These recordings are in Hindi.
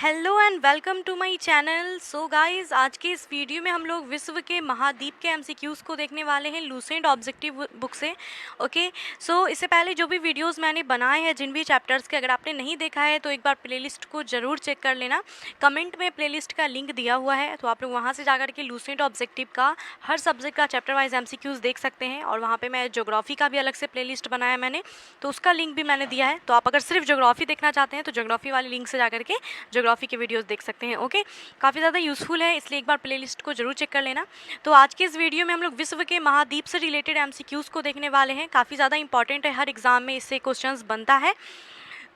Hello and welcome to my channel. So guys, आज के इस वीडियो में हम लोग विश्व के महाद्वीप के एमसीक्यूज़ को देखने वाले हैं लूसेंट ऑब्जेक्टिव बुक से। ओके, सो इससे पहले जो भी वीडियोस मैंने बनाए हैं जिन भी चैप्टर्स के, अगर आपने नहीं देखा है तो एक बार प्लेलिस्ट को ज़रूर चेक कर लेना। कमेंट में प्लेलिस्ट का लिंक दिया हुआ है, तो आप लोग वहाँ से जाकर के लूसेंट ऑब्जेक्टिव का हर सब्जेक्ट का चैप्टर वाइज एमसीक्यूज़ देख सकते हैं। और वहाँ पर मैं ज्योग्राफी का भी अलग से प्ले बनाया मैंने, तो उसका लिंक भी मैंने दिया है। तो आप अगर सिर्फ ज्योग्राफी देखना चाहते हैं तो ज्योग्राफी वाले लिंक से जाकर के ज्योग्राफी के वीडियोस देख सकते हैं। ओके, काफ़ी ज़्यादा यूज़फुल है, इसलिए एक बार प्लेलिस्ट को जरूर चेक कर लेना। तो आज के इस वीडियो में हम लोग विश्व के महाद्वीप से रिलेटेड एमसीक्यूज़ को देखने वाले हैं। काफ़ी ज़्यादा इंपॉर्टेंट है, हर एग्जाम में इससे क्वेश्चंस बनता है।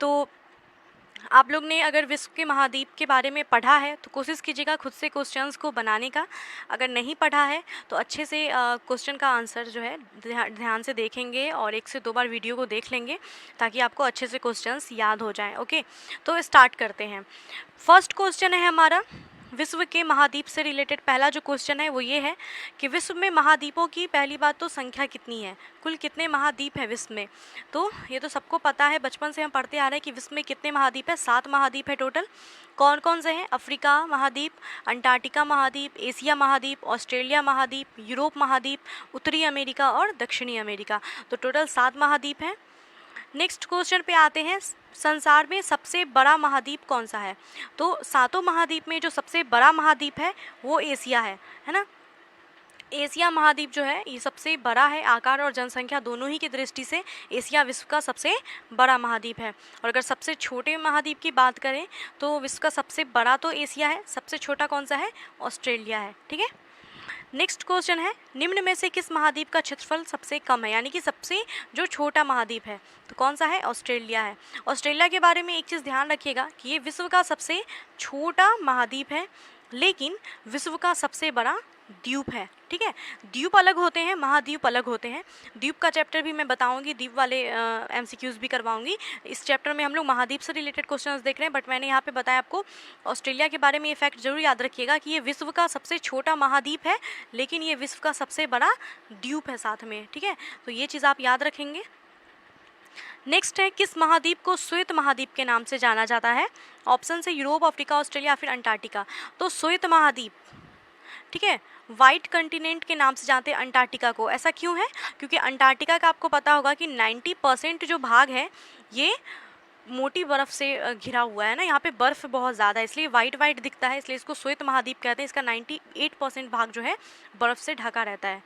तो आप लोग ने अगर विश्व के महाद्वीप के बारे में पढ़ा है तो कोशिश कीजिएगा खुद से क्वेश्चंस को बनाने का। अगर नहीं पढ़ा है तो अच्छे से क्वेश्चन का आंसर जो है ध्यान से देखेंगे और 1 से 2 बार वीडियो को देख लेंगे, ताकि आपको अच्छे से क्वेश्चंस याद हो जाएं। ओके, तो स्टार्ट करते हैं। फर्स्ट क्वेश्चन है हमारा विश्व के महाद्वीप से रिलेटेड। पहला जो क्वेश्चन है वो ये है कि विश्व में महाद्वीपों की पहली बात तो संख्या कितनी है, कुल कितने महाद्वीप है विश्व में। तो ये तो सबको पता है, बचपन से हम पढ़ते आ रहे हैं कि विश्व में कितने महाद्वीप है। 7 महाद्वीप है टोटल। कौन कौन से हैं? अफ्रीका महाद्वीप, अंटार्कटिका महाद्वीप, एशिया महाद्वीप, ऑस्ट्रेलिया महाद्वीप, यूरोप महाद्वीप, उत्तरी अमेरिका और दक्षिणी अमेरिका। तो टोटल 7 महाद्वीप हैं। नेक्स्ट क्वेश्चन पे आते हैं, संसार में सबसे बड़ा महाद्वीप कौन सा है। तो 7 महाद्वीप में जो सबसे बड़ा महाद्वीप है वो एशिया है ना। एशिया महाद्वीप जो है ये सबसे बड़ा है, आकार और जनसंख्या दोनों ही की दृष्टि से एशिया विश्व का सबसे बड़ा महाद्वीप है। और अगर सबसे छोटे महाद्वीप की बात करें तो विश्व का सबसे बड़ा तो एशिया है, सबसे छोटा कौन सा है? ऑस्ट्रेलिया है। ठीक है, नेक्स्ट क्वेश्चन है, निम्न में से किस महाद्वीप का क्षेत्रफल सबसे कम है, यानी कि सबसे जो छोटा महाद्वीप है। तो कौन सा है? ऑस्ट्रेलिया है। ऑस्ट्रेलिया के बारे में एक चीज़ ध्यान रखिएगा कि ये विश्व का सबसे छोटा महाद्वीप है, लेकिन विश्व का सबसे बड़ा द्वीप है। ठीक है, द्वीप अलग होते हैं, महाद्वीप अलग होते हैं। द्वीप का चैप्टर भी मैं बताऊंगी, द्वीप वाले एमसीक्यूज भी करवाऊंगी। इस चैप्टर में हम लोग महाद्वीप से रिलेटेड क्वेश्चंस देख रहे हैं, बट मैंने यहाँ पे बताया आपको ऑस्ट्रेलिया के बारे में। ये फैक्ट जरूर याद रखिएगा कि ये विश्व का सबसे छोटा महाद्वीप है, लेकिन ये विश्व का सबसे बड़ा द्वीप है साथ में। ठीक है, तो ये चीज़ आप याद रखेंगे। नेक्स्ट है, किस महाद्वीप को श्वेत महाद्वीप के नाम से जाना जाता है। ऑप्शन है यूरोप, अफ्रीका, ऑस्ट्रेलिया या फिर अंटार्कटिका। तो श्वेत महाद्वीप, ठीक है, वाइट कंटिनेंट के नाम से जानते हैं अंटार्कटिका को। ऐसा क्यों है? क्योंकि अंटार्कटिका का आपको पता होगा कि 90% जो भाग है ये मोटी बर्फ़ से घिरा हुआ है ना, यहाँ पे बर्फ़ बहुत ज़्यादा है, इसलिए वाइट वाइट दिखता है, इसलिए इसको श्वेत महाद्वीप कहते हैं। इसका 98% भाग जो है बर्फ़ से ढका रहता है।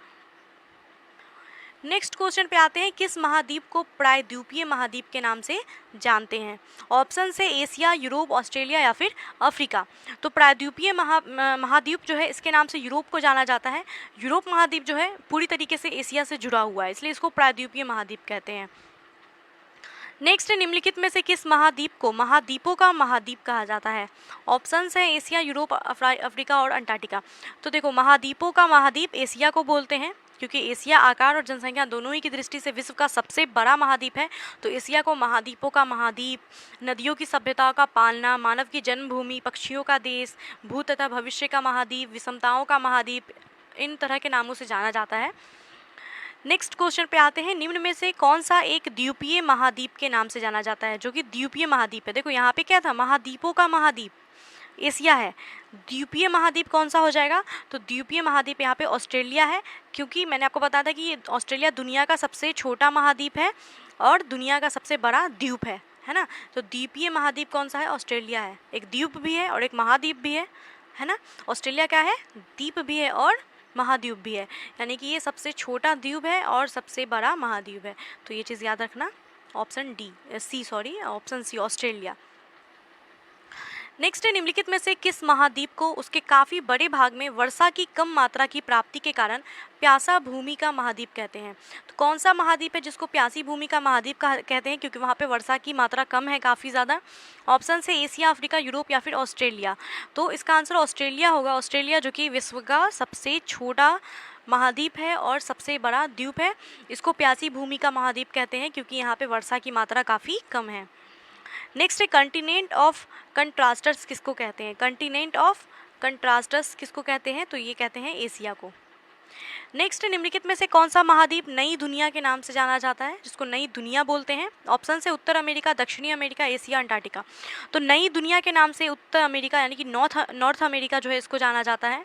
नेक्स्ट क्वेश्चन पे आते हैं, किस महाद्वीप को प्रायद्वीपीय महाद्वीप के नाम से जानते हैं। ऑप्शन से एशिया, यूरोप, ऑस्ट्रेलिया या फिर अफ्रीका। तो प्रायद्वीपीय महाद्वीप जो है इसके नाम से यूरोप को जाना जाता है। यूरोप महाद्वीप जो है पूरी तरीके से एशिया से जुड़ा हुआ है, इसलिए इसको प्रायद्वीपीय महाद्वीप कहते हैं। नेक्स्ट, निम्नलिखित में से किस महाद्वीप को महाद्वीपों का महाद्वीप कहा जाता है। ऑप्शंस है एशिया, यूरोप, अफ्रीका और अंटार्कटिका। तो देखो, महाद्वीपों का महाद्वीप एशिया को बोलते हैं, क्योंकि एशिया आकार और जनसंख्या दोनों ही की दृष्टि से विश्व का सबसे बड़ा महाद्वीप है। तो एशिया को महाद्वीपों का महाद्वीप, नदियों की सभ्यताओं का पालना, मानव की जन्मभूमि, पक्षियों का देश, भूत तथा भविष्य का महाद्वीप, विषमताओं का महाद्वीप, इन तरह के नामों से जाना जाता है। नेक्स्ट क्वेश्चन पे आते हैं, निम्न में से कौन सा एक द्वीपीय महाद्वीप के नाम से जाना जाता है, जो कि द्वीपीय महाद्वीप है। देखो यहाँ पे क्या था, महाद्वीपों का महाद्वीप एशिया है, द्वीपीय महाद्वीप कौन सा हो जाएगा। तो द्वीपीय महाद्वीप यहाँ पे ऑस्ट्रेलिया है, क्योंकि मैंने आपको बताया था कि ये ऑस्ट्रेलिया दुनिया का सबसे छोटा महाद्वीप है और दुनिया का सबसे बड़ा द्वीप है ना। तो द्वीपीय महाद्वीप कौन सा है? ऑस्ट्रेलिया है। एक द्वीप भी है और एक महाद्वीप भी है ना। ऑस्ट्रेलिया क्या है? द्वीप भी है और महाद्वीप भी है, यानी कि ये सबसे छोटा द्वीप है और सबसे बड़ा महाद्वीप है। तो ये चीज़ याद रखना। Option C Australia. नेक्स्ट है, निम्नलिखित में से किस महाद्वीप को उसके काफ़ी बड़े भाग में वर्षा की कम मात्रा की प्राप्ति के कारण प्यासा भूमि का महाद्वीप कहते हैं। तो कौन सा महाद्वीप है जिसको प्यासी भूमि का महाद्वीप कहते हैं, क्योंकि वहाँ पे वर्षा की मात्रा कम है काफ़ी ज़्यादा। ऑप्शन है एशिया, अफ्रीका, यूरोप या फिर ऑस्ट्रेलिया। तो इसका आंसर ऑस्ट्रेलिया होगा। ऑस्ट्रेलिया जो कि विश्व का सबसे छोटा महाद्वीप है और सबसे बड़ा द्वीप है, इसको प्यासी भूमि का महाद्वीप कहते हैं, क्योंकि यहाँ पे वर्षा की मात्रा काफ़ी कम है। नेक्स्ट है, कंटिनेंट ऑफ कंट्रास्टर्स किसको कहते हैं। कंटिनेंट ऑफ कंट्रास्टर्स किसको कहते हैं? तो ये कहते हैं एशिया को। नेक्स्ट, निम्नलिखित में से कौन सा महाद्वीप नई दुनिया के नाम से जाना जाता है, जिसको नई दुनिया बोलते हैं? ऑप्शन से उत्तर अमेरिका, दक्षिणी अमेरिका, एशिया, अंटार्कटिका। तो नई दुनिया के नाम से उत्तर अमेरिका यानी कि नॉर्थ अमेरिका जो है इसको जाना जाता है।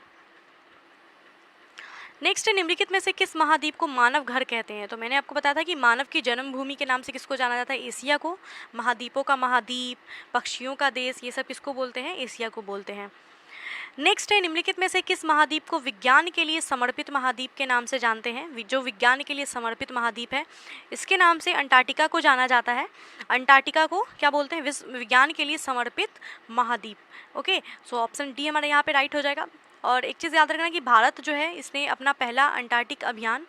नेक्स्ट, निम्नलिखित में से किस महाद्वीप को मानव घर कहते हैं? तो मैंने आपको बताया था कि मानव की जन्मभूमि के नाम से किसको जाना जाता है? एशिया को। महाद्वीपों का महाद्वीप, पक्षियों का देश, ये सब किसको बोलते हैं? एशिया को बोलते हैं। नेक्स्ट है, निम्नलिखित में से किस महाद्वीप को विज्ञान के लिए समर्पित महाद्वीप के नाम से जानते हैं? जो विज्ञान के लिए समर्पित महाद्वीप है, इसके नाम से अंटार्कटिका को जाना जाता है। अंटार्कटिका को क्या बोलते हैं? विज्ञान के लिए समर्पित महाद्वीप। ओके, सो ऑप्शन डी हमारा यहाँ पे राइट हो जाएगा। और एक चीज़ याद रखना कि भारत जो है इसने अपना पहला अंटार्कटिक अभियान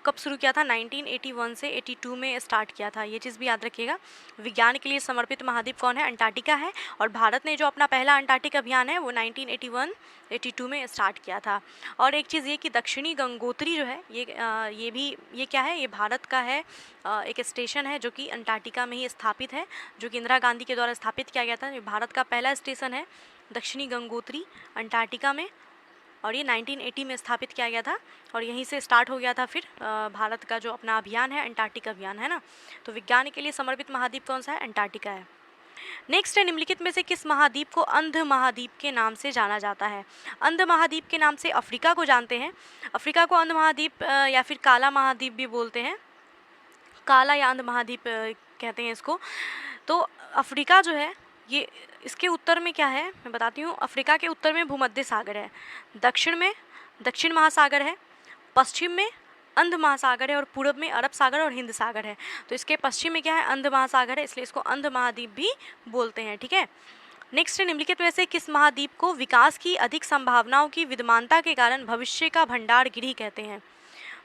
कब शुरू किया था? 1981 से 82 में स्टार्ट किया था। ये चीज़ भी याद रखिएगा। विज्ञान के लिए समर्पित महाद्वीप कौन है? अंटार्कटिका है। और भारत ने जो अपना पहला अंटार्कटिक अभियान है वो 1981-82 में स्टार्ट किया था। और एक चीज़ ये कि दक्षिणी गंगोत्री जो है ये क्या है? ये भारत का है, एक स्टेशन है जो कि अंटार्कटिका में ही स्थापित है, जो कि इंदिरा गांधी के द्वारा स्थापित किया गया था। ये भारत का पहला स्टेशन है दक्षिणी गंगोत्री अंटार्कटिका में, और ये 1980 में स्थापित किया गया था। और यहीं से स्टार्ट हो गया था फिर भारत का जो अपना अभियान है, अंटार्कटिक अभियान है ना। तो विज्ञान के लिए समर्पित महाद्वीप कौन सा है? अंटार्कटिका है। नेक्स्ट है, निम्नलिखित में से किस महाद्वीप को अंध महाद्वीप के नाम से जाना जाता है? अंध महाद्वीप के नाम से अफ्रीका को जानते हैं। अफ्रीका को अंध महाद्वीप या फिर काला महाद्वीप भी बोलते हैं। काला या अंध महाद्वीप कहते हैं इसको। तो अफ्रीका जो है ये, इसके उत्तर में क्या है मैं बताती हूँ। अफ्रीका के उत्तर में भूमध्य सागर है, दक्षिण में दक्षिण महासागर है, पश्चिम में अंध महासागर है, और पूर्व में अरब सागर और हिंद सागर है। तो इसके पश्चिम में क्या है? अंध महासागर है, इसलिए इसको अंध महाद्वीप भी बोलते हैं। ठीक है। नेक्स्ट, निम्नलिखित में से किस महाद्वीप को विकास की अधिक संभावनाओं की विद्यमानता के कारण भविष्य का भंडार गृह कहते हैं?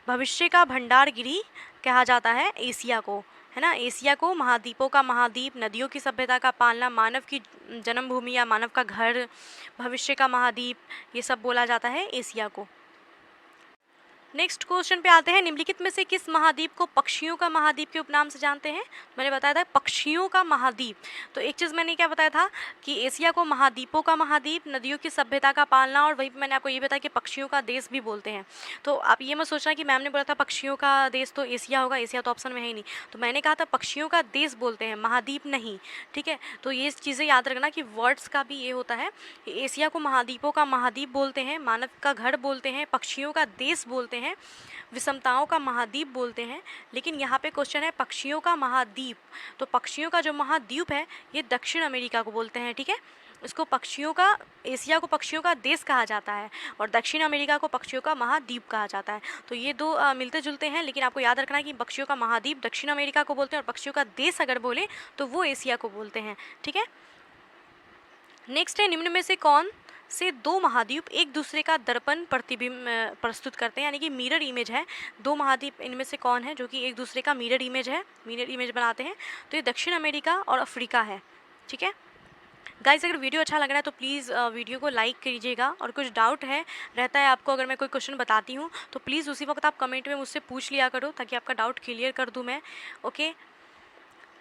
भविष्य का भंडार गृह कहा जाता है एशिया को, है ना। एशिया को महाद्वीपों का महाद्वीप, नदियों की सभ्यता का पालना, मानव की जन्मभूमि या मानव का घर, भविष्य का महाद्वीप, ये सब बोला जाता है एशिया को। नेक्स्ट क्वेश्चन पे आते हैं। निम्नलिखित में से किस महाद्वीप को पक्षियों का महाद्वीप के उपनाम से जानते हैं? मैंने बताया था पक्षियों का महाद्वीप। तो एक चीज़ मैंने क्या बताया था कि एशिया को महाद्वीपों का महाद्वीप, नदियों की सभ्यता का पालना, और वहीं पे मैंने आपको ये बताया कि पक्षियों का देश भी बोलते हैं। तो आप ये मत सोचना कि मैम ने बोला था पक्षियों का देश तो एशिया होगा, एशिया तो ऑप्शन में है ही नहीं। तो मैंने कहा था पक्षियों का देश बोलते हैं, महाद्वीप नहीं। ठीक है, तो ये चीज़ें याद रखना कि वर्ड्स का भी ये होता है कि एशिया को महाद्वीपों का महाद्वीप बोलते हैं, मानव का घर बोलते हैं, पक्षियों का देश बोलते हैं, विषमताओं का महाद्वीप बोलते हैं। लेकिन यहाँ पे क्वेश्चन है पक्षियों का महाद्वीप। तो पक्षियों का जो महाद्वीप है ये दक्षिण अमेरिका को बोलते हैं। ठीक है, इसको पक्षियों का, एशिया को पक्षियों का देश कहा जाता है, और दक्षिण अमेरिका को पक्षियों का महाद्वीप कहा जाता है। तो ये दो मिलते जुलते हैं, लेकिन आपको याद रखना है कि पक्षियों का महाद्वीप दक्षिण अमेरिका को बोलते हैं, और पक्षियों का देश अगर बोले तो वो एशिया को बोलते हैं। ठीक है। नेक्स्ट है, निम्न में से कौन से दो महाद्वीप एक दूसरे का दर्पण प्रतिबिंब प्रस्तुत करते हैं, यानी कि मिरर इमेज है। दो महाद्वीप इनमें से कौन है जो कि एक दूसरे का मिरर इमेज है, मिरर इमेज बनाते हैं? तो ये दक्षिण अमेरिका और अफ्रीका है। ठीक है गाइस, अगर वीडियो अच्छा लग रहा है तो प्लीज़ वीडियो को लाइक कीजिएगा, और कुछ डाउट रहता है आपको अगर मैं कोई क्वेश्चन बताती हूँ तो प्लीज़ उसी वक्त आप कमेंट में मुझसे पूछ लिया करो, ताकि आपका डाउट क्लियर कर दूँ मैं। ओके,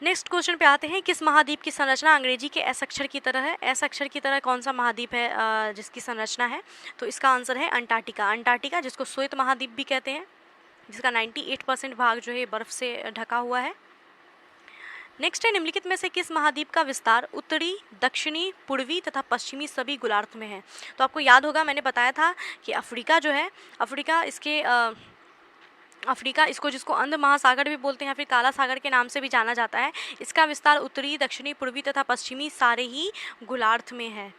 नेक्स्ट क्वेश्चन पे आते हैं। किस महाद्वीप की संरचना अंग्रेजी के एस अक्षर की तरह है? एस अक्षर की तरह कौन सा महाद्वीप है जिसकी संरचना है? तो इसका आंसर है अंटार्कटिका। अंटार्कटिका जिसको श्वेत महाद्वीप भी कहते हैं, जिसका 98% भाग जो है बर्फ़ से ढका हुआ है। नेक्स्ट है, निम्नलिखित में से किस महाद्वीप का विस्तार उत्तरी, दक्षिणी, पूर्वी तथा पश्चिमी सभी गोलार्ध में है? तो आपको याद होगा मैंने बताया था कि अफ्रीका जो है, अफ्रीका इसको, जिसको अंध महासागर भी बोलते हैं, फिर काला सागर के नाम से भी जाना जाता है, इसका विस्तार उत्तरी, दक्षिणी, पूर्वी तथा पश्चिमी सारे ही गोलार्ध में है।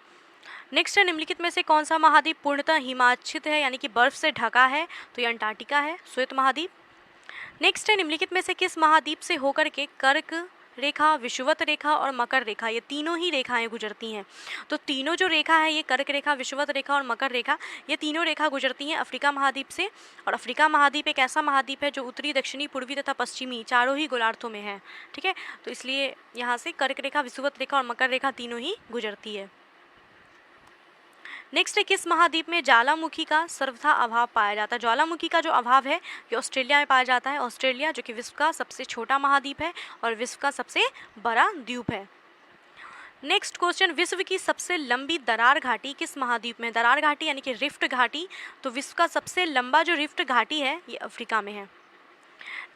नेक्स्ट है, निम्नलिखित में से कौन सा महाद्वीप पूर्णतः हिमाच्छित है, यानी कि बर्फ से ढका है? तो ये अंटार्कटिका है, श्वेत महाद्वीप। नेक्स्ट है, निम्नलिखित में से किस महाद्वीप से होकर के कर्क रेखा, विषुवत रेखा और मकर रेखा, ये तीनों ही रेखाएं गुजरती हैं? तो तीनों जो रेखा है, ये कर्क रेखा, विषुवत रेखा और मकर रेखा, ये तीनों रेखा गुजरती हैं अफ्रीका महाद्वीप से। और अफ्रीका महाद्वीप एक ऐसा महाद्वीप है जो उत्तरी, दक्षिणी, पूर्वी तथा पश्चिमी चारों ही गोलार्धों में है। ठीक है, तो इसलिए यहाँ से कर्क रेखा, विषुवत रेखा और मकर रेखा तीनों ही गुजरती है। नेक्स्ट है, किस महाद्वीप में ज्वालामुखी का सर्वथा अभाव पाया जाता है? ज्वालामुखी का जो अभाव है ये ऑस्ट्रेलिया में पाया जाता है। ऑस्ट्रेलिया जो कि विश्व का सबसे छोटा महाद्वीप है और विश्व का सबसे बड़ा द्वीप है। नेक्स्ट क्वेश्चन, विश्व की सबसे लंबी दरार घाटी किस महाद्वीप में? दरार घाटी यानी कि रिफ्ट घाटी, तो विश्व का सबसे लंबा जो रिफ्ट घाटी है ये अफ्रीका में है।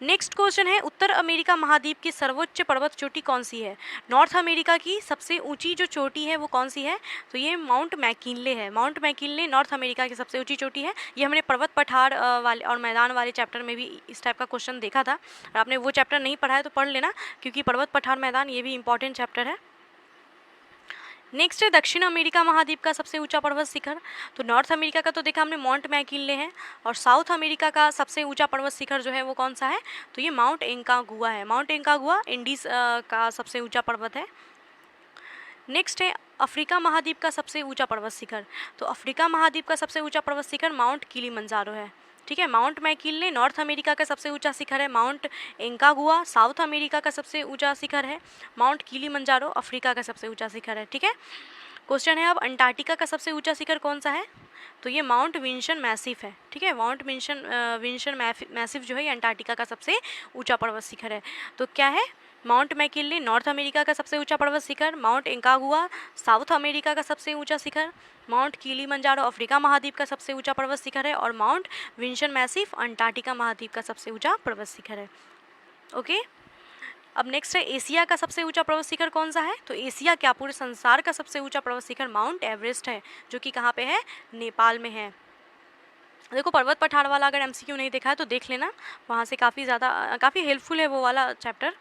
नेक्स्ट क्वेश्चन है, उत्तर अमेरिका महाद्वीप की सर्वोच्च पर्वत चोटी कौन सी है? नॉर्थ अमेरिका की सबसे ऊंची जो चोटी है वो कौन सी है? तो ये माउंट मैकिनले है। माउंट मैकिनले नॉर्थ अमेरिका की सबसे ऊंची चोटी है। ये हमने पर्वत पठार वाले और मैदान वाले चैप्टर में भी इस टाइप का क्वेश्चन देखा था। और आपने वो चैप्टर नहीं पढ़ा है तो पढ़ लेना, क्योंकि पर्वत पठार मैदान ये भी इंपॉर्टेंट चैप्टर है। नेक्स्ट है, दक्षिण अमेरिका महाद्वीप का सबसे ऊंचा पर्वत शिखर। तो नॉर्थ अमेरिका का तो देखा हमने माउंट मैकिनले है, और साउथ अमेरिका का सबसे ऊंचा पर्वत शिखर जो है वो कौन सा है? तो ये माउंट एंकागुआ है। माउंट एंकागुआ इंडीज का सबसे ऊंचा पर्वत है। नेक्स्ट है, अफ्रीका महाद्वीप का सबसे ऊंचा पर्वत शिखर। तो अफ्रीका महाद्वीप का सबसे ऊंचा पर्वत शिखर माउंट किलिमंजारो है। ठीक है, माउंट मैकिनले नॉर्थ अमेरिका का सबसे ऊंचा शिखर है। माउंट एंकागुआ साउथ अमेरिका का सबसे ऊंचा शिखर है। माउंट किलिमंजारो अफ्रीका का सबसे ऊंचा शिखर है। ठीक है, क्वेश्चन है अब, अंटार्कटिका का सबसे ऊंचा शिखर कौन सा है? तो ये माउंट विंसन मैसिफ है। ठीक है, माउंट विंसन मैसिफ जो है ये अंटार्कटिका का सबसे ऊंचा पर्वत शिखर है। तो क्या है? माउंट मैकिनले नॉर्थ अमेरिका का सबसे ऊंचा पर्वत शिखर, माउंट एंकागुआ साउथ अमेरिका का सबसे ऊंचा शिखर, माउंट किलिमंजारो अफ्रीका महाद्वीप का सबसे ऊंचा पर्वत शिखर है, और माउंट विंसन मैसिफ अंटार्कटिका महाद्वीप का सबसे ऊंचा पर्वत शिखर है। ओके, अब नेक्स्ट है, एशिया का सबसे ऊंचा पर्वत शिखर कौन सा है? तो एशिया क्या पूरे संसार का सबसे ऊंचा पर्वत शिखर माउंट एवरेस्ट है, जो कि कहाँ पे है? नेपाल में है। देखो, पर्वत पठार वाला अगर एमसीक्यू नहीं देखा है तो देख लेना, वहाँ से काफ़ी हेल्पफुल है वो वाला चैप्टर।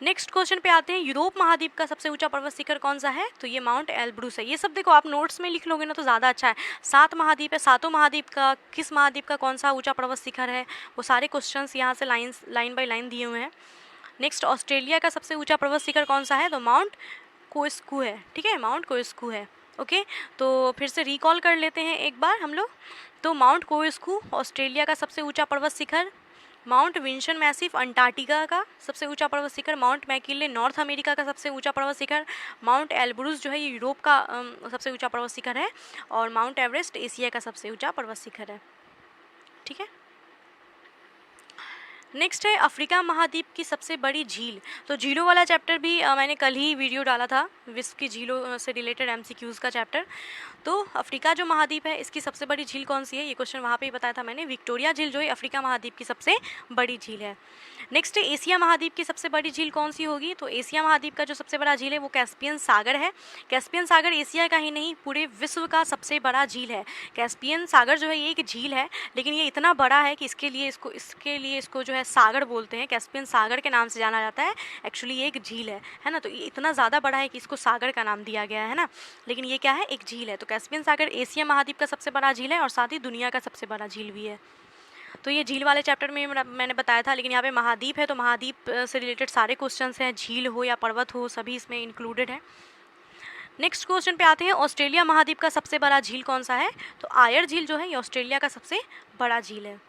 नेक्स्ट क्वेश्चन पे आते हैं, यूरोप महाद्वीप का सबसे ऊंचा पर्वत शिखर कौन सा है? तो ये माउंट एल्ब्रूस है। ये सब देखो आप नोट्स में लिख लोगे ना तो ज़्यादा अच्छा है। 7 महाद्वीप है, सातों महाद्वीप का किस महाद्वीप का कौन सा ऊंचा पर्वत शिखर है, वो सारे क्वेश्चंस यहाँ से लाइन बाय लाइन दिए हुए हैं। नेक्स्ट, ऑस्ट्रेलिया का सबसे ऊंचा पर्वत शिखर कौन सा है? तो माउंट कोस्कू है। ठीक है, माउंट कोस्कू है। ओके, तो फिर से रिकॉल कर लेते हैं एक बार हम लोग। तो माउंट कोस्कू ऑस्ट्रेलिया का सबसे ऊंचा पर्वत शिखर, माउंट विंसन मैसिफ अंटार्कटिका का सबसे ऊंचा पर्वत शिखर, माउंट मैकिनले नॉर्थ अमेरिका का सबसे ऊंचा पर्वत शिखर, माउंट एल्ब्रूस जो है ये यूरोप का सबसे ऊंचा पर्वत शिखर है, और माउंट एवरेस्ट एशिया का सबसे ऊंचा पर्वत शिखर है। ठीक है, नेक्स्ट है, अफ्रीका महाद्वीप की सबसे बड़ी झील। तो झीलों वाला चैप्टर भी मैंने कल ही वीडियो डाला था, विश्व की झीलों से रिलेटेड एमसीक्यूज़ का चैप्टर। तो अफ्रीका जो महाद्वीप है इसकी सबसे बड़ी झील कौन सी है? ये क्वेश्चन वहाँ पे ही बताया था मैंने। विक्टोरिया झील जो है अफ्रीका महाद्वीप की सबसे बड़ी झील है। नेक्स्ट है, एशिया महाद्वीप की सबसे बड़ी झील कौन सी होगी? तो एशिया महाद्वीप का जो सबसे बड़ा झील है वो कैस्पियन सागर है। कैस्पियन सागर एशिया का ही नहीं पूरे विश्व का सबसे बड़ा झील है। कैस्पियन सागर जो है ये एक झील है, लेकिन ये इतना बड़ा है कि इसके लिए इसको जो है सागर बोलते हैं, कैस्पियन सागर के नाम से जाना जाता है। एक्चुअली ये एक झील है ना, तो ये इतना ज़्यादा बड़ा है कि इसको सागर का नाम दिया गया है ना, लेकिन ये क्या है? एक झील है। तो कैस्पियन सागर एशिया महाद्वीप का सबसे बड़ा झील है और साथ ही दुनिया का सबसे बड़ा झील भी है। तो ये झील वाले चैप्टर में मैंने बताया था, लेकिन यहाँ पे महाद्वीप है तो महाद्वीप से रिलेटेड सारे क्वेश्चंस हैं, झील हो या पर्वत हो सभी इसमें इंक्लूडेड है। नेक्स्ट क्वेश्चन पे आते हैं, ऑस्ट्रेलिया महाद्वीप का सबसे बड़ा झील कौन सा है? तो आयर झील जो है ये ऑस्ट्रेलिया का सबसे बड़ा झील है।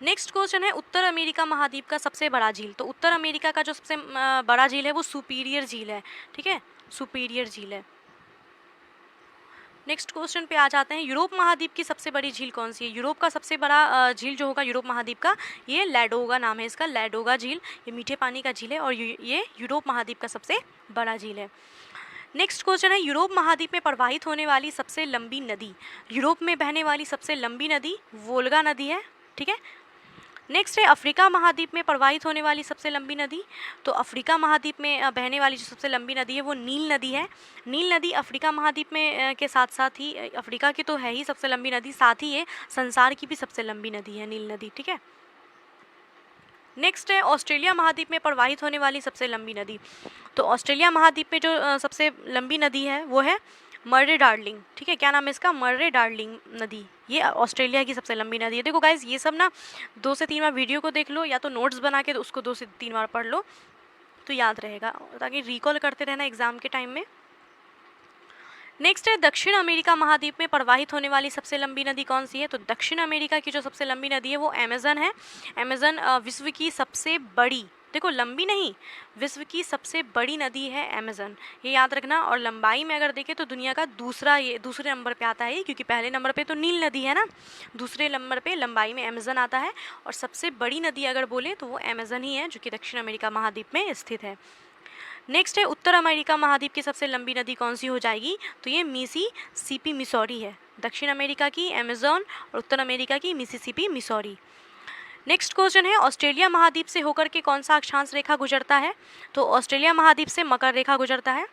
नेक्स्ट क्वेश्चन है, उत्तर अमेरिका महाद्वीप का सबसे बड़ा झील। तो उत्तर अमेरिका का जो सबसे बड़ा झील है वो सुपीरियर झील है। ठीक है, सुपीरियर झील है। नेक्स्ट क्वेश्चन पे आ जाते हैं, यूरोप महाद्वीप की सबसे बड़ी झील कौन सी है? यूरोप का सबसे बड़ा झील जो होगा यूरोप महाद्वीप का, ये लैडोगा नाम है इसका, लैडोगा झील। ये मीठे पानी का झील है और ये यूरोप महाद्वीप का सबसे बड़ा झील है। नेक्स्ट क्वेश्चन है, यूरोप महाद्वीप में प्रवाहित होने वाली सबसे लंबी नदी। यूरोप में बहने वाली सबसे लंबी नदी वोल्गा नदी है। ठीक है, नेक्स्ट है, अफ्रीका महाद्वीप में प्रवाहित होने वाली सबसे लंबी नदी। तो अफ्रीका महाद्वीप में बहने वाली जो सबसे लंबी नदी है वो नील नदी है। नील नदी अफ्रीका महाद्वीप में के साथ साथ ही, अफ्रीका की तो है ही सबसे लंबी नदी, साथ ही ये संसार की भी सबसे लंबी नदी है नील नदी। ठीक है, नेक्स्ट है, ऑस्ट्रेलिया महाद्वीप में प्रवाहित होने वाली सबसे लंबी नदी। तो ऑस्ट्रेलिया महाद्वीप में जो सबसे लंबी नदी है वो है मर्रे डार्लिंग। ठीक है, क्या नाम है इसका? मर्रे डार्लिंग नदी। ये ऑस्ट्रेलिया की सबसे लंबी नदी है। देखो गाइज, ये सब ना 2 से 3 बार वीडियो को देख लो, या तो नोट्स बना के उसको 2 से 3 बार पढ़ लो तो याद रहेगा, ताकि रिकॉल करते रहना एग्जाम के टाइम में। नेक्स्ट है, दक्षिण अमेरिका महाद्वीप में प्रवाहित होने वाली सबसे लंबी नदी कौन सी है? तो दक्षिण अमेरिका की जो सबसे लंबी नदी है वो अमेजन है। अमेजन विश्व की सबसे बड़ी, देखो लंबी नहीं, विश्व की सबसे बड़ी नदी है अमेजन, ये याद रखना। और लंबाई में अगर देखें तो दुनिया का दूसरे नंबर पे आता है, क्योंकि पहले नंबर पे तो नील नदी है ना, दूसरे नंबर पे लंबाई में अमेजन आता है। और सबसे बड़ी नदी अगर बोले तो वो अमेजन ही है, जो कि दक्षिण अमेरिका महाद्वीप में स्थित है। नेक्स्ट है उत्तर अमेरिका महाद्वीप की सबसे लंबी नदी कौन सी हो जाएगी, तो ये मिसिसिपी मिसौरी है। दक्षिण अमेरिका की अमेज़न और उत्तर अमेरिका की मिसिसिपी मिसौरी। नेक्स्ट क्वेश्चन है ऑस्ट्रेलिया महाद्वीप से होकर के कौन सा अक्षांश रेखा गुजरता है, तो ऑस्ट्रेलिया महाद्वीप से मकर रेखा गुजरता है।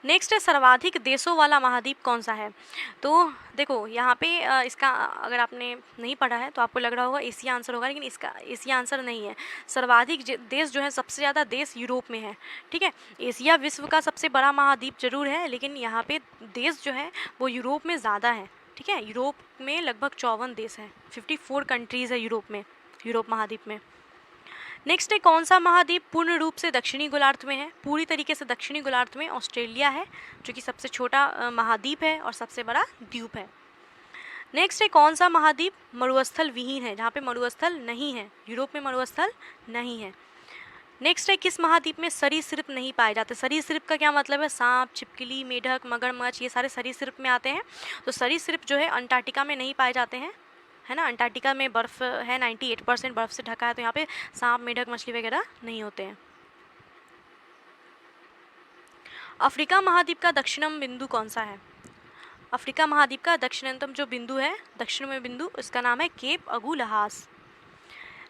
नेक्स्ट है सर्वाधिक देशों वाला महाद्वीप कौन सा है, तो देखो यहाँ पे इसका अगर आपने नहीं पढ़ा है तो आपको लग रहा होगा एशिया आंसर होगा, लेकिन इसका एशिया आंसर नहीं है। सर्वाधिक देश जो है, सबसे ज़्यादा देश यूरोप में है, ठीक है। एशिया विश्व का सबसे बड़ा महाद्वीप जरूर है, लेकिन यहाँ पे देश जो है वो यूरोप में ज़्यादा है, ठीक है। यूरोप में लगभग 54 देश हैं, 54 कंट्रीज़ है यूरोप में, यूरोप महाद्वीप में। नेक्स्ट है कौन सा महाद्वीप पूर्ण रूप से दक्षिणी गोलार्ध में है, पूरी तरीके से दक्षिणी गोलार्ध में ऑस्ट्रेलिया है, जो कि सबसे छोटा महाद्वीप है और सबसे बड़ा द्वीप है। नेक्स्ट है कौन सा महाद्वीप मरुस्थल विहीन है, जहाँ पे मरुस्थल नहीं है, यूरोप में मरुस्थल नहीं है। नेक्स्ट है किस महाद्वीप में सरीसृप नहीं पाए जाते। सरीसृप का क्या मतलब है, सांप, छिपकली, मेढक, मगरमच्छ, ये सारे सरीसृप में आते हैं। तो सरीसृप जो है अंटार्कटिका में नहीं पाए जाते हैं, है ना। अंटार्कटिका में बर्फ़ है, 98% बर्फ़ से ढका है, तो यहाँ पे सांप, मेढक, मछली वगैरह नहीं होते हैं। अफ्रीका महाद्वीप का दक्षिणम बिंदु कौन सा है। अफ्रीका महाद्वीप का दक्षिणतम जो बिंदु है, दक्षिण में बिंदु, उसका नाम है केप अगू लहास।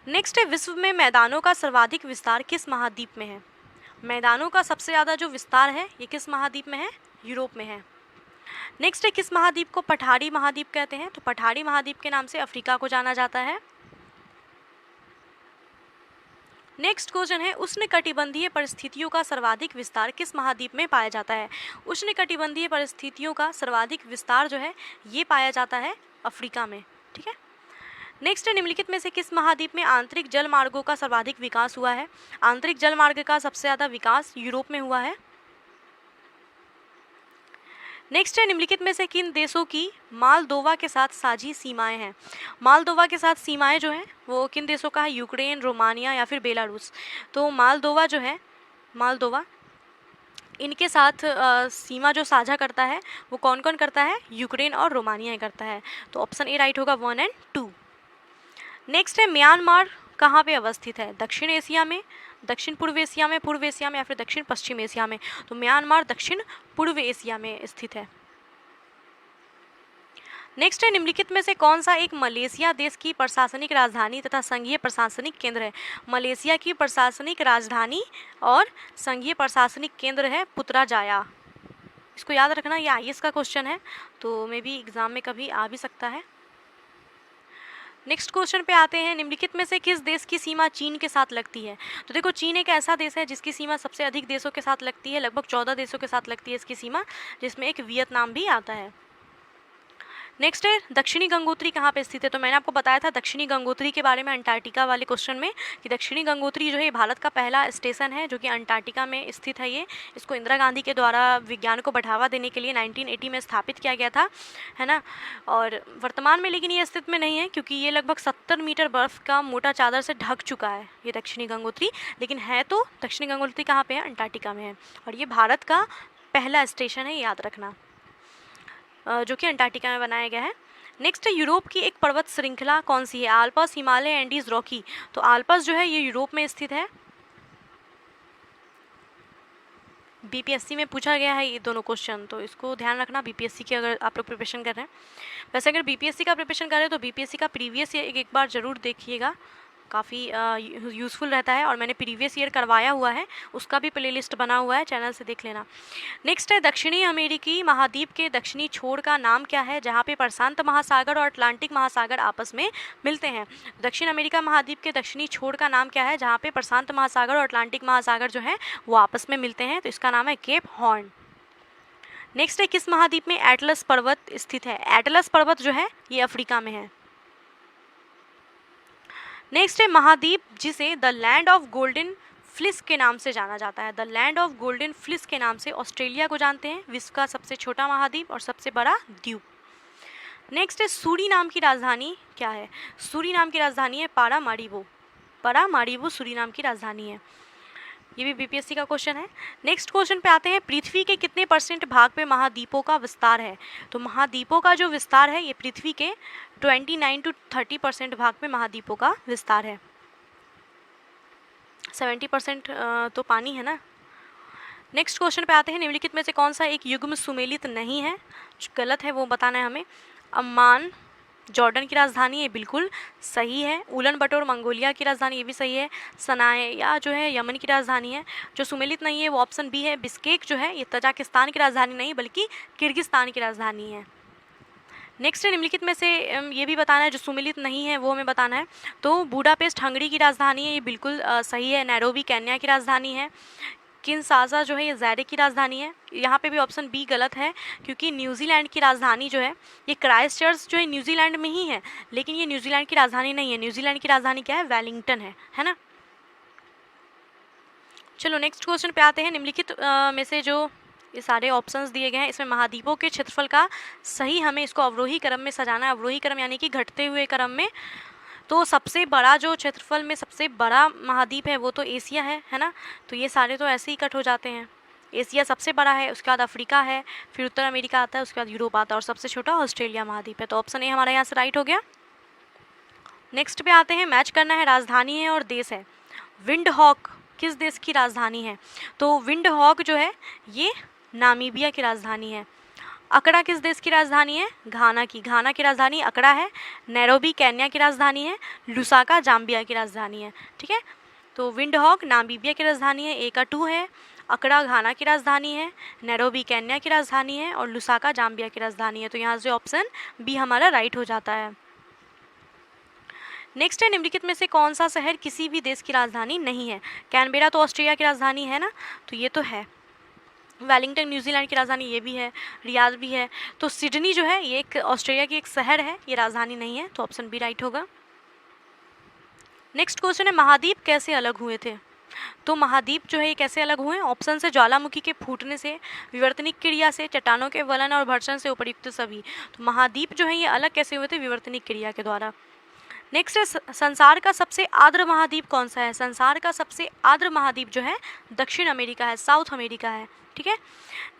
नेक्स्ट है विश्व में मैदानों का सर्वाधिक विस्तार किस महाद्वीप में है। मैदानों का सबसे ज़्यादा जो विस्तार है ये किस महाद्वीप में है, यूरोप में है। नेक्स्ट है किस महाद्वीप को पठारी महाद्वीप कहते हैं, तो पठारी महाद्वीप के नाम से अफ्रीका को जाना जाता है। नेक्स्ट क्वेश्चन है उष्णकटिबंधीय परिस्थितियों का सर्वाधिक विस्तार किस महाद्वीप में पाया जाता है। उष्णकटिबंधीय परिस्थितियों का सर्वाधिक विस्तार जो है ये पाया जाता है अफ्रीका में, ठीक है। नेक्स्ट है निम्नलिखित में से किस महाद्वीप में आंतरिक जल मार्गों का सर्वाधिक विकास हुआ है। आंतरिक जल मार्ग का सबसे ज़्यादा विकास यूरोप में हुआ है। नेक्स्ट है निम्नलिखित में से किन देशों की मालदोवा के साथ साझी सीमाएं हैं। मालदोवा के साथ सीमाएं जो हैं वो किन देशों का है, यूक्रेन, रोमानिया या फिर बेलारूस। तो मालदोवा जो है, मालदोवा इनके साथ सीमा जो साझा करता है वो कौन कौन करता है, यूक्रेन और रोमानिया करता है। तो ऑप्शन ए राइट होगा 1 और 2। नेक्स्ट है म्यांमार कहाँ पे अवस्थित है, दक्षिण एशिया में, दक्षिण पूर्व एशिया में, पूर्व एशिया में या फिर दक्षिण पश्चिम एशिया में। तो म्यांमार दक्षिण पूर्व एशिया में स्थित है। नेक्स्ट है निम्नलिखित में से कौन सा एक मलेशिया देश की प्रशासनिक राजधानी तथा संघीय प्रशासनिक केंद्र है। मलेशिया की प्रशासनिक राजधानी और संघीय प्रशासनिक केंद्र है पुत्रजाया। इसको याद रखना, ये IAS का क्वेश्चन है, तो मे बी एग्जाम में कभी आ भी सकता है। नेक्स्ट क्वेश्चन पे आते हैं, निम्नलिखित में से किस देश की सीमा चीन के साथ लगती है। तो देखो चीन एक ऐसा देश है जिसकी सीमा सबसे अधिक देशों के साथ लगती है, लगभग 14 देशों के साथ लगती है इसकी सीमा, जिसमें एक वियतनाम भी आता है। नेक्स्ट है दक्षिणी गंगोत्री कहाँ पे स्थित है। तो मैंने आपको बताया था दक्षिणी गंगोत्री के बारे में अंटार्कटिका वाले क्वेश्चन में, कि दक्षिणी गंगोत्री जो है भारत का पहला स्टेशन है जो कि अंटार्कटिका में स्थित है। ये इसको इंदिरा गांधी के द्वारा विज्ञान को बढ़ावा देने के लिए 1980 में स्थापित किया गया था, है ना। और वर्तमान में लेकिन ये अस्तित्व में नहीं है, क्योंकि ये लगभग 70 मीटर बर्फ़ का मोटा चादर से ढक चुका है ये दक्षिणी गंगोत्री। लेकिन है तो दक्षिणी गंगोत्री कहाँ पे है, अंटार्कटिका में है, और ये भारत का पहला स्टेशन है, याद रखना, जो कि अंटार्कटिका में बनाया गया है। नेक्स्ट है यूरोप की एक पर्वत श्रृंखला कौन सी है। Alps, Himalaya, Andes, Rocky. तो आल्पस जो है ये यूरोप में स्थित है। BPSC में पूछा गया है ये दोनों क्वेश्चन, तो इसको ध्यान रखना BPSC की अगर आप लोग प्रिपरेशन कर रहे हैं। वैसे अगर BPSC का प्रिपरेशन कर रहे हैं तो BPSC का प्रीवियस ईयर एक बार ज़रूर देखिएगा, काफ़ी यूज़फुल रहता है, और मैंने प्रीवियस ईयर करवाया हुआ है, उसका भी प्लेलिस्ट बना हुआ है, चैनल से देख लेना। नेक्स्ट है दक्षिणी अमेरिकी महाद्वीप के दक्षिणी छोर का नाम क्या है, जहाँ पे प्रशांत महासागर और अटलांटिक महासागर आपस में मिलते हैं। दक्षिण अमेरिका महाद्वीप के दक्षिणी छोर का नाम क्या है, जहाँ पे प्रशांत महासागर और अटलांटिक महासागर जो है वो आपस में मिलते हैं, तो इसका नाम है केप हॉर्न। नेक्स्ट है किस महाद्वीप में एटलस पर्वत स्थित है। एटलस पर्वत जो है ये अफ्रीका में है। नेक्स्ट है महाद्वीप जिसे the land of golden fleece के नाम से जाना जाता है। The land of golden fleece के नाम से ऑस्ट्रेलिया को जानते हैं, विश्व का सबसे छोटा महाद्वीप और सबसे बड़ा द्वीप। नेक्स्ट है सूरीनाम की राजधानी क्या है। सूरीनाम की राजधानी है पारामारिबो। पारामारिबो सूरीनाम की राजधानी है। ये भी BPSC का क्वेश्चन है। नेक्स्ट क्वेश्चन पे आते हैं, पृथ्वी के कितने % भाग पे महाद्वीपों का विस्तार है। तो महाद्वीपों का जो विस्तार है ये पृथ्वी के 29 से 30% भाग पे महाद्वीपों का विस्तार है। 70% तो पानी है ना। नेक्स्ट क्वेश्चन पे आते हैं, निम्नलिखित में से कौन सा एक युग्म सुमेलित नहीं है, जो गलत है वो बताना है हमें। अम्मान जॉर्डन की राजधानी है, बिल्कुल सही है। उलन बटोर मंगोलिया की राजधानी, ये भी सही है। सनाया जो है यमन की राजधानी है। जो सुमेलित नहीं है वो ऑप्शन बी है, बिस्केक जो है ये तजाकिस्तान की राजधानी नहीं बल्कि किर्गिस्तान की राजधानी है। नेक्स्ट है, निम्नलिखित में से ये भी बताना है जो सुमेलित नहीं है वो हमें बताना है। तो बूडापेस्ट हंगरी की राजधानी है, ये बिल्कुल सही है। नैरोबी केन्या की राजधानी है। किनशासा जो है ये ज़ायरे की राजधानी है। यहाँ पे भी ऑप्शन बी गलत है, क्योंकि न्यूजीलैंड की राजधानी जो है ये क्राइस्टचर्च जो है न्यूजीलैंड में ही है, लेकिन ये न्यूजीलैंड की राजधानी नहीं है। न्यूजीलैंड की राजधानी क्या है, वेलिंगटन है ना। चलो नेक्स्ट क्वेश्चन पे आते हैं, निम्नलिखित में से जो ये सारे ऑप्शंस दिए गए हैं इसमें महाद्वीपों के क्षेत्रफल का सही हमें इसको अवरोही क्रम में सजाना है। अवरोही क्रम यानी कि घटते हुए क्रम में। तो सबसे बड़ा जो क्षेत्रफल में सबसे बड़ा महाद्वीप है वो तो एशिया है ना। तो ये सारे तो ऐसे ही कट हो जाते हैं। एशिया सबसे बड़ा है, उसके बाद अफ्रीका है, फिर उत्तर अमेरिका आता है, उसके बाद यूरोप आता है और सबसे छोटा ऑस्ट्रेलिया महाद्वीप है। तो ऑप्शन ए हमारा यहाँ से राइट हो गया। नेक्स्ट पे आते हैं, मैच करना है, राजधानी है और देश है। विंड हॉक किस देश की राजधानी है? तो विंड हॉक जो है ये नामीबिया की राजधानी है। अकड़ा किस देश की राजधानी है? घाना की। घाना की राजधानी अकड़ा है। नैरोबी केन्या की राजधानी है। लुसाका जाम्बिया की राजधानी है। ठीक है, तो विंड हॉक नामीबिया की राजधानी है, ए का 2 है। अकड़ा घाना की राजधानी है। नैरोबी केन्या की राजधानी है और लुसाका जाम्बिया की राजधानी है। तो यहाँ से ऑप्शन बी हमारा राइट हो जाता है। नेक्स्ट है, निम्नलिखित में से कौन सा शहर किसी भी देश की राजधानी नहीं है? कैनबेरा तो ऑस्ट्रेलिया की राजधानी है ना, तो ये तो है। वेलिंगटन न्यूजीलैंड की राजधानी, ये भी है। रियाद भी है। तो सिडनी जो है ये एक ऑस्ट्रेलिया की एक शहर है, ये राजधानी नहीं है। तो ऑप्शन बी राइट होगा। नेक्स्ट क्वेश्चन है, महाद्वीप कैसे अलग हुए थे? तो महाद्वीप जो है ये कैसे अलग हुए? ऑप्शन से ज्वालामुखी के फूटने से, विवर्तनिक क्रिया से, चट्टानों के वलन और भर्षण से, उपर्युक्त सभी। तो महाद्वीप जो है ये अलग कैसे हुए थे? विवर्तनिक क्रिया के द्वारा। नेक्स्ट है, संसार का सबसे आर्द्र महाद्वीप कौन सा है? संसार का सबसे आर्द्र महाद्वीप जो है दक्षिण अमेरिका है, साउथ अमेरिका है। ठीक है,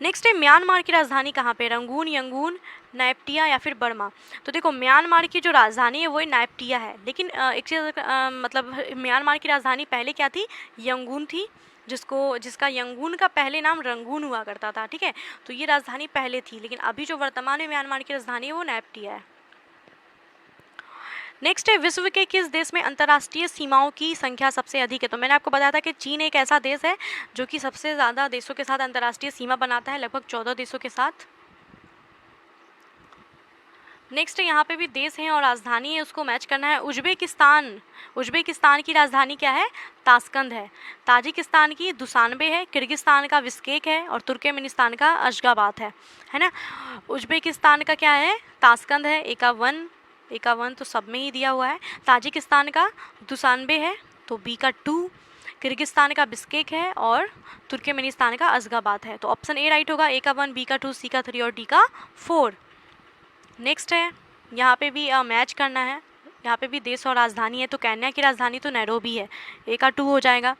नेक्स्ट है, म्यांमार की राजधानी कहाँ पे? रंगून, यंगून, नायपटिया या फिर बर्मा। तो देखो म्यांमार की जो राजधानी है वो नायपटिया है, लेकिन एक चीज़ मतलब म्यांमार की राजधानी पहले क्या थी? यंगून थी, जिसका यंगून का पहले नाम रंगून हुआ करता था। ठीक है, तो ये राजधानी पहले थी, लेकिन अभी जो वर्तमान में म्यांमार की राजधानी है वो नायपटिया है। नेक्स्ट है, विश्व के किस देश में अंतर्राष्ट्रीय सीमाओं की संख्या सबसे अधिक है? तो मैंने आपको बताया था कि चीन एक ऐसा देश है जो कि सबसे ज़्यादा देशों के साथ अंतर्राष्ट्रीय सीमा बनाता है, लगभग 14 देशों के साथ। नेक्स्ट यहाँ पे भी देश है और राजधानी है, उसको मैच करना है। उज्बेकिस्तान की राजधानी क्या है? ताशकंद है। ताजिकिस्तान की दुशानबे है। किर्गिस्तान का बिश्केक है और तुर्कमेनिस्तान का अशगाबाद है ना। उज्बेकिस्तान का क्या है? ताशकंद है, एकावन तो सब में ही दिया हुआ है। ताजिकिस्तान का दुशानबे है, तो बी का 2। किर्गिस्तान का बिश्केक है और तुर्कमेनिस्तान का अशगाबाद है। तो ऑप्शन ए राइट होगा, ए का 1, बी का 2, सी का 3 और डी का 4। नेक्स्ट है, यहाँ पे भी मैच करना है। यहाँ पे भी देश और राजधानी है, तो केन्या की राजधानी तो नैरोबी है, ए का 2 हो जाएगा।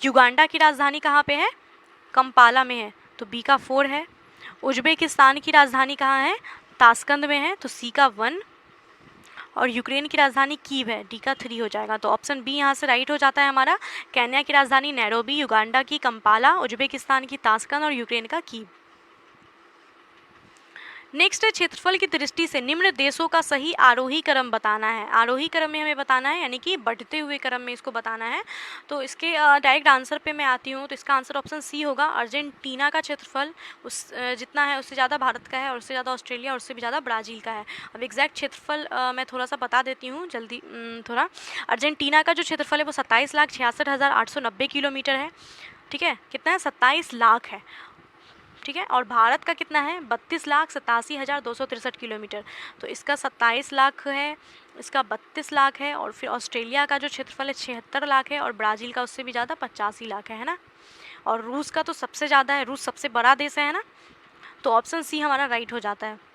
युगांडा की राजधानी कहाँ पे है? कंपाला में है, तो बी का 4 है। उज्बेकिस्तान की राजधानी कहाँ है? ताशकंद में है, तो सी का 1। और यूक्रेन की राजधानी कीव है, डी का 3 हो जाएगा। तो ऑप्शन बी यहाँ से राइट हो जाता है हमारा। केन्या की राजधानी नैरोबी, युगांडा की कंपाला, उज्बेकिस्तान की ताशकंद और यूक्रेन का कीव। नेक्स्ट है, क्षेत्रफल की दृष्टि से निम्न देशों का सही आरोही क्रम बताना है। आरोही क्रम में हमें बताना है, यानी कि बढ़ते हुए क्रम में इसको बताना है। तो इसके डायरेक्ट आंसर पे मैं आती हूँ, तो इसका आंसर ऑप्शन सी होगा। अर्जेंटीना का क्षेत्रफल जितना है उससे ज़्यादा भारत का है, और उससे ज़्यादा ऑस्ट्रेलिया, और उससे भी ज़्यादा ब्राज़ील का है। अब एग्जैक्ट क्षेत्रफल मैं थोड़ा सा बता देती हूँ जल्दी थोड़ा। अर्जेंटीना का जो क्षेत्रफल है वो 27,66,890 किलोमीटर है। ठीक है, कितना है? 27 लाख है। ठीक है, और भारत का कितना है? 32,87,263 किलोमीटर। तो इसका 27 लाख है, इसका 32 लाख है, और फिर ऑस्ट्रेलिया का जो क्षेत्रफल है 76 लाख है, और ब्राज़ील का उससे भी ज़्यादा 85 लाख है ना। और रूस का तो सबसे ज़्यादा है, रूस सबसे बड़ा देश है ना। तो ऑप्शन सी हमारा राइट हो जाता है।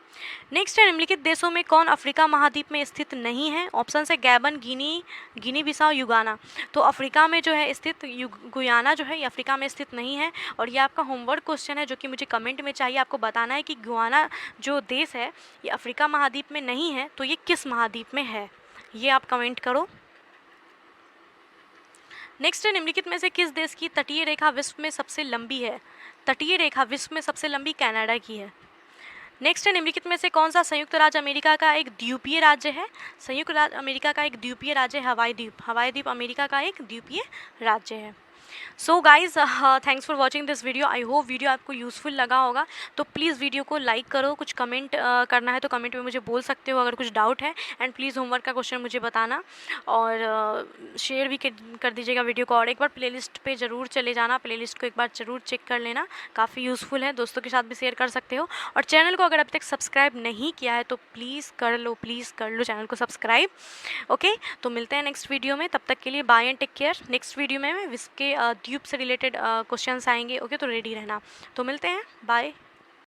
नेक्स्ट है, निम्नलिखित देशों में कौन अफ्रीका महाद्वीप में स्थित नहीं है? ऑप्शन है गैबन, गिनी बिसाओ, युगाना। तो अफ्रीका में जो है स्थित गुयाना जो है ये अफ्रीका में स्थित नहीं है। और ये आपका होमवर्क क्वेश्चन है जो कि मुझे कमेंट में चाहिए। आपको बताना है कि गुयाना जो देश है ये अफ्रीका महाद्वीप में नहीं है, तो ये किस महाद्वीप में है, ये आप कमेंट करो। नेक्स्ट है, निम्नलिखित में से किस देश की तटीय रेखा विश्व में सबसे लंबी है? तटीय रेखा विश्व में सबसे लंबी कनाडा की है। नेक्स्ट है, निम्नलिखित में से कौन सा संयुक्त राज्य अमेरिका का एक द्वीपीय राज्य है? संयुक्त राज्य अमेरिका का एक द्वीपीय राज्य है हवाई द्वीप। हवाई द्वीप अमेरिका का एक द्वीपीय राज्य है। So guys, thanks for watching this video. I hope video आपको यूज़फुल लगा होगा। तो प्लीज़ वीडियो को लाइक करो, कुछ कमेंट करना है तो कमेंट में मुझे बोल सकते हो अगर कुछ डाउट है, एंड प्लीज़ होमवर्क का क्वेश्चन मुझे बताना, और शेयर भी कर दीजिएगा वीडियो को। और एक बार प्लेलिस्ट पे ज़रूर चले जाना, प्लेलिस्ट को एक बार ज़रूर चेक कर लेना, काफ़ी यूज़फुल है। दोस्तों के साथ भी शेयर कर सकते हो। और चैनल को अगर अभी तक सब्सक्राइब नहीं किया है तो प्लीज़ कर लो चैनल को सब्सक्राइब। ओके, तो मिलते हैं नेक्स्ट वीडियो में, तब तक के लिए bye and take care. Next video में विश्व के द्वीप से रिलेटेड क्वेश्चंस आएंगे। ओके, तो रेडी रहना। तो मिलते हैं, बाय।